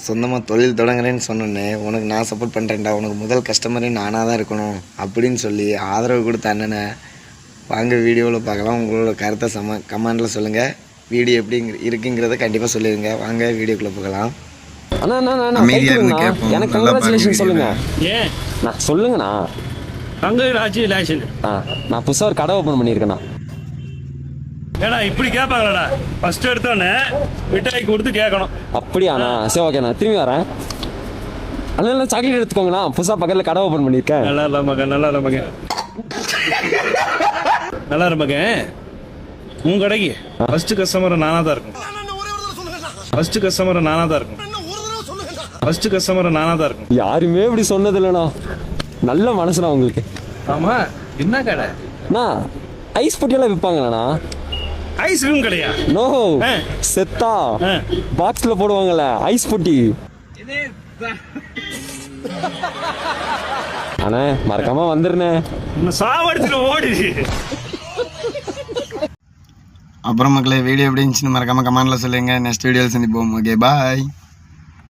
சொந்தமாக தொழில் தொடங்குறேன்னு சொன்னோன்னே உனக்கு நான் சப்போர்ட் பண்ணுறேன்டா, உனக்கு முதல் கஸ்டமரே நானாக தான் இருக்கணும் அப்படின்னு சொல்லி ஆதரவு கொடுத்த அண்ணனை வாங்க வீடியோவில் பார்க்கலாம். உங்களோட கருத்தை கமெண்டில் சொல்லுங்கள். வீடியோ எப்படி இருக்குங்கிறத கண்டிப்பாக சொல்லிடுங்க. வாங்க வீடியோக்குள்ளே போகலாம். எனக்கு கங்க்ராச்சுலேஷன் சொல்லுங்க. ஏன் நான் சொல்லுங்கண்ணா. கங்க்ராச்சுலேஷன். நான் புதுசாக ஒரு கடை ஓப்பன் பண்ணியிருக்கேண்ணா. ஏடா இப்படி கேட்பாங்களாடா? ஃபர்ஸ்ட் எடுத்தோன்னே மிட்டாய் கொடுத்து கேட்கணும். அப்படியாண்ணா? சரி ஓகேண்ணா, திரும்பி வரேன். அதனால சாக்லேட் எடுத்துக்கோங்கண்ணா. புதுசாக பக்கத்தில் கடை ஓப்பன் பண்ணியிருக்கேன். நல்லா இல்லை மகன், நல்லா இல்லை மகன், நல்லா இரு மகன். உன் கடைக்கு ஃபர்ஸ்ட் கஸ்டமர் நானாக தான் இருக்கும். ஃபர்ஸ்ட் கஸ்டமர் நானாக தான் இருக்கும். ஃபர்ஸ்ட் கஸ்டமர் நானாக தான் இருக்கும். யாருமே இப்படி சொன்னது இல்லைண்ணா. நல்ல மனசுண்ணா உங்களுக்கு. ஆமா, என்ன கடை? அண்ணா ஐஸ் பொட்டியெல்லாம் விற்பாங்கண்ணா. ஐஸ்கிரீம் கடையா? நோ, செத்தா பாக்ஸில் போடுவாங்கல்ல ஐஸ் பொட்டி. அண்ணே மறக்காம வந்துருண்ணே. சாவடிச்சுட்டு ஓடி. அப்புறம் மக்களே, வீடியோ எப்படி இருந்துச்சுன்னு மறக்காமல் கமெண்டில் சொல்லுங்கள். நெக்ஸ்ட் வீடியோவில் சந்திப்போம். ஓகே, பாய்.